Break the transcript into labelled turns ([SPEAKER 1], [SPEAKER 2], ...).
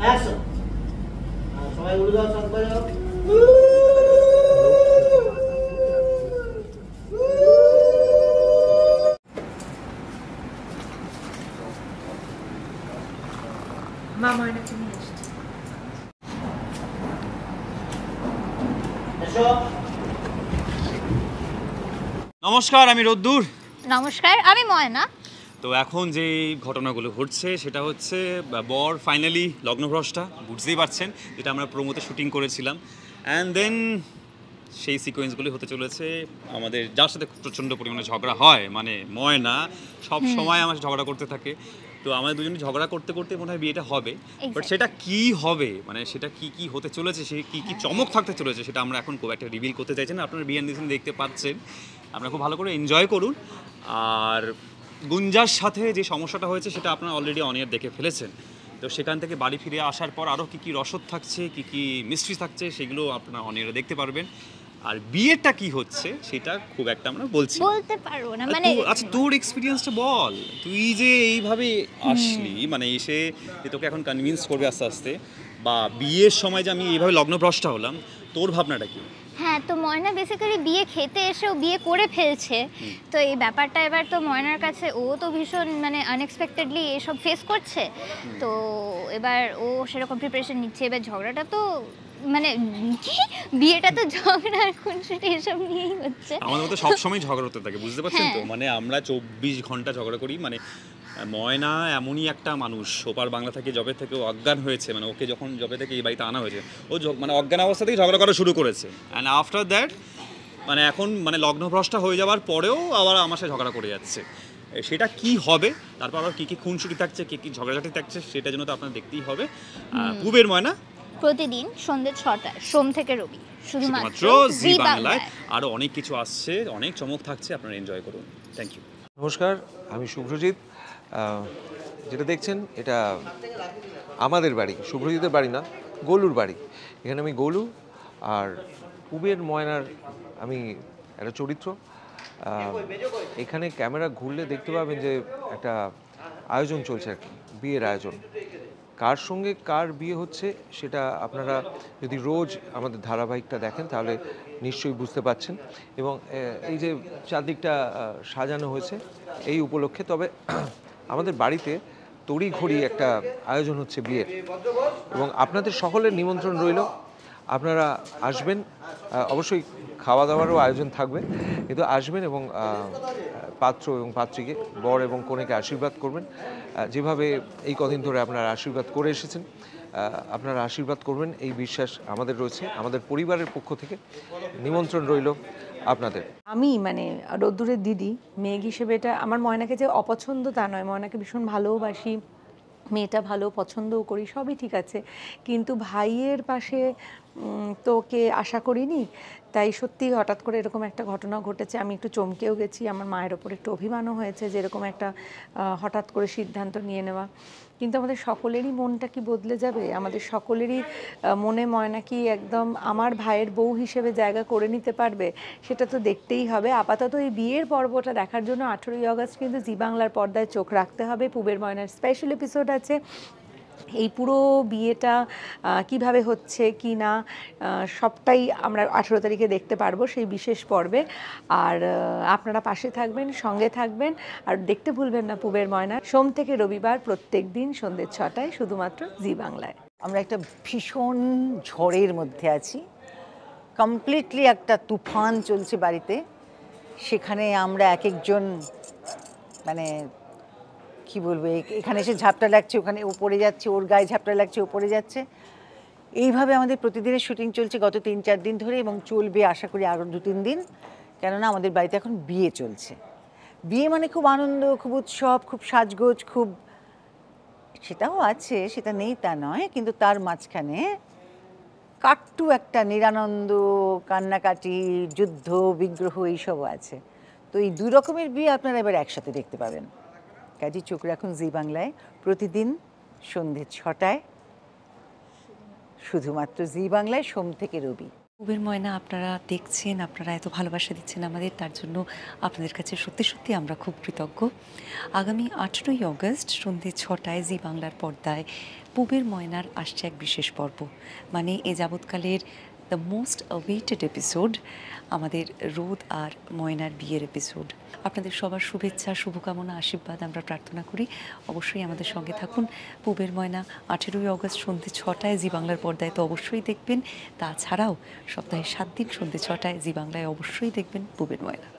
[SPEAKER 1] Action. সবাই উড়ে যাও, শান্ত হয়ে যাও।
[SPEAKER 2] মা ময়নাকে নিয়ে এসেছে।
[SPEAKER 1] এসো।
[SPEAKER 3] নমস্কার, আমি রোদ্দুর।
[SPEAKER 4] নমস্কার, আমি ময়না।
[SPEAKER 3] তো এখন যে ঘটনাগুলো ঘটছে সেটা হচ্ছে বর ফাইনালি লগ্নভ্রষ্টা, বুঝতেই পারছেন, যেটা আমরা প্রোমোতে শুটিং করেছিলাম। অ্যান্ড দেন সেই সিকোয়েন্সগুলি হতে চলেছে আমাদের, যার সাথে প্রচণ্ড পরিমাণে ঝগড়া হয়, মানে ময়না সব সময় আমার সাথে ঝগড়া করতে থাকে। তো আমাদের দুজনে ঝগড়া করতে করতে মনে হয় বিয়েটা হবে। বাট সেটা কি হবে, মানে সেটা কি কি হতে চলেছে, সে কি কি চমক থাকতে চলেছে, সেটা আমরা এখন খুব একটা রিভিল করতে চাইছি না। আপনারা বিয়ের দিন দেখতে পাচ্ছেন, আপনারা খুব ভালো করে এনজয় করুন। আর গুঞ্জার সাথে যে সমস্যাটা হয়েছে সেটা আপনারা অলরেডি অন এয়ার দেখে ফেলেছেন। তো সেখান থেকে বাড়ি ফিরে আসার পর আরও কী কী রসদ থাকছে, কী কী মিস্ট্রি থাকছে, সেগুলো আপনারা অন এয়ারে দেখতে পারবেন। আর বিয়েটা কি হচ্ছে সেটা খুব একটা আমরা
[SPEAKER 4] বলতে পারবো না, মানে
[SPEAKER 3] আচ্ছা তোর এক্সপিরিয়েন্সটা বল। তুই যে এইভাবে আসলি, মানে এসে যে তোকে এখন কনভিন্স করবে আস্তে আস্তে, বা বিয়ের সময় যে আমি এইভাবে লগ্নভ্রষ্টা হলাম, তোর ভাবনাটা কি?
[SPEAKER 4] হ্যাঁ, তো ময়না বেসিক্যালি বিয়ে খেতে এসেও বিয়ে করে ফেলছে। তো এই ব্যাপারটা এবার তো ময়নার কাছে, ও তো ভীষণ মানে আনএক্সপেক্টেডলি এসব ফেস করছে। তো এবার ও সেরকম প্রিপারেশন নিচ্ছে। এবার ঝগড়াটা তো মানে কি, বিয়েটা তো ঝগড়া খুনসুটি এসব নিয়েই হচ্ছে।
[SPEAKER 3] আমাদের মধ্যে সবসময় ঝগড়া হতে থাকে, বুঝতে পারছেন তো? মানে আমরা 24 ঘন্টা ঝগড়া করি। মানে ময়না এমনই একটা মানুষ, ওপার বাংলা থেকে জবে থেকে ও অজ্ঞান হয়েছে, মানে ওকে যখন জবে থেকে এই বাড়িতে আনা হয়েছে, ও মানে অজ্ঞান অবস্থা থেকে ঝগড়া করা শুরু করেছে। অ্যান্ড আফটার দ্যাট মানে এখন মানে লগ্নভ্রষ্টা হয়ে যাওয়ার পরেও আবার আমার সাথে ঝগড়া করে যাচ্ছে। সেটা কি হবে, তারপর আবার কী কী খুনসুটি থাকছে, কী কী ঝগড়াঝাটি থাকছে, সেটার জন্য তো আপনার দেখতেই হবে। পুবের ময়না
[SPEAKER 4] প্রতিদিন সন্ধ্যে 6টায়, সোম থেকে রবি, শুধুমাত্র
[SPEAKER 3] জি বাংলায়। আরও অনেক কিছু আসছে, অনেক চমক থাকছে, আপনারা এনজয় করুন। Thank you.
[SPEAKER 5] নমস্কার, আমি শুভ্রজিৎ। যেটা দেখছেন এটা আমাদের বাড়ি, শুভ্রজিতের বাড়ি না, গোলুর বাড়ি। এখানে আমি গোলু, আর পুবের ময়নার আমি একটা চরিত্র। এখানে ক্যামেরা ঘুরলে দেখতে পাবেন যে একটা আয়োজন চলছে আর কি, বিয়ের আয়োজন। কার সঙ্গে কার বিয়ে হচ্ছে সেটা আপনারা যদি রোজ আমাদের ধারাবাহিকটা দেখেন তাহলে নিশ্চয়ই বুঝতে পারছেন। এবং এই যে চারদিকটা সাজানো হয়েছে এই উপলক্ষে, তবে আমাদের বাড়িতে তড়িঘড়ি একটা আয়োজন হচ্ছে বিয়ের, এবং আপনাদের সকলের নিমন্ত্রণ রইল। আপনারা আসবেন, অবশ্যই খাওয়া দাওয়ারও আয়োজন থাকবে, কিন্তু আসবেন এবং পাত্র এবং পাত্রীকে, বর এবং কনেকে আশীর্বাদ করবেন। যেভাবে এই কদিন ধরে আপনারা আশীর্বাদ করে এসেছেন, আপনারা আশীর্বাদ করবেন এই বিশ্বাস আমাদের রয়েছে। আমাদের পরিবারের পক্ষ থেকে নিমন্ত্রণ রইল আপনাদের।
[SPEAKER 2] আমি মানে রোদ্দুরের দিদি, মেয়ে হিসেবে এটা আমার ময়নাকে যে অপছন্দ তা নয়, ময়নাকে ভীষণ ভালোবাসি, মেয়েটা ভালো, পছন্দও করি, সবই ঠিক আছে। কিন্তু ভাইয়ের পাশে তোকে আশা করিনি, তাই সত্যি হঠাৎ করে এরকম একটা ঘটনা ঘটেছে। আমি একটু চমকেও গেছি, আমার মায়ের ওপর একটু অভিমানও হয়েছে যে এরকম একটা হঠাৎ করে সিদ্ধান্ত নিয়ে নেওয়া। কিন্তু আমাদের সকলেরই মনটা কি বদলে যাবে? আমাদের সকলেরই মনে ময়না কি একদম আমার ভাইয়ের বউ হিসেবে জায়গা করে নিতে পারবে? সেটা তো দেখতেই হবে। আপাতত এই বিয়ের পর্বটা দেখার জন্য 18ই আগস্ট কিন্তু জি বাংলার পর্দায় চোখ রাখতে হবে। পুবের ময়নার স্পেশাল এপিসোড আছে। এই পুরো বিয়েটা কিভাবে হচ্ছে কি না সবটাই আমরা 18 তারিখে দেখতে পারবো সেই বিশেষ পর্বে। আর আপনারা পাশে থাকবেন, সঙ্গে থাকবেন, আর দেখতে ভুলবেন না পুবের ময়না, সোম থেকে রবিবার প্রত্যেক দিন সন্ধ্যে 6টায়, শুধুমাত্র জি বাংলায়।
[SPEAKER 6] আমরা একটা ভীষণ ঝড়ের মধ্যে আছি, কমপ্লিটলি একটা তুফান চলছে বাড়িতে। সেখানে আমরা এক একজন মানে কি বলবো, এখানে এসে ঝাপটা লাগছে, ওখানে ও পড়ে যাচ্ছে, ওর গায়ে ঝাপটা লাগছে, ও পড়ে যাচ্ছে। এইভাবে আমাদের প্রতিদিনের শুটিং চলছে গত 3-4 দিন ধরে, এবং চলবে আশা করি আরও 2-3 দিন। কেননা আমাদের বাড়িতে এখন বিয়ে চলছে। বিয়ে মানে খুব আনন্দ, খুব উৎসব, খুব সাজগোজ, খুব, সেটাও আছে, সেটা নেই তা নয়, কিন্তু তার মাঝখানে কাট্টু একটা নিরানন্দ, কান্নাকাটি, যুদ্ধ বিগ্রহ এইসবও আছে। তো এই দুই রকমের বিয়ে আপনারা এবার একসাথে দেখতে পাবেন। কাজী চোখ রাখুন জি বাংলায়, প্রতিদিন সন্ধ্যে 6টায়, শুধুমাত্র জি বাংলায়, সোম থেকে রবি।
[SPEAKER 7] পুবের ময়না আপনারা দেখছেন, আপনারা এত ভালোবাসা দিচ্ছেন আমাদের, তার জন্য আপনাদের কাছে সত্যি সত্যি আমরা খুব কৃতজ্ঞ। আগামী 18ই অগস্ট সন্ধ্যে 6টায় জি বাংলার পর্দায় পুবের ময়নার আসছে এক বিশেষ পর্ব, মানে এ যাবৎকালের দ্য মোস্ট অ্যাওয়েটেড এপিসোড, আমাদের রোদ আর ময়নার বিয়ের এপিসোড। আপনাদের সবার শুভেচ্ছা, শুভকামনা, আশীর্বাদ আমরা প্রার্থনা করি। অবশ্যই আমাদের সঙ্গে থাকুন। পুবের ময়না 18ই অগস্ট সন্ধ্যে 6টায় জি বাংলার পর্দায় তো অবশ্যই দেখবেন, তাছাড়াও সপ্তাহে 7 দিন সন্ধ্যে 6টায় জি বাংলায় অবশ্যই দেখবেন পুবের ময়না।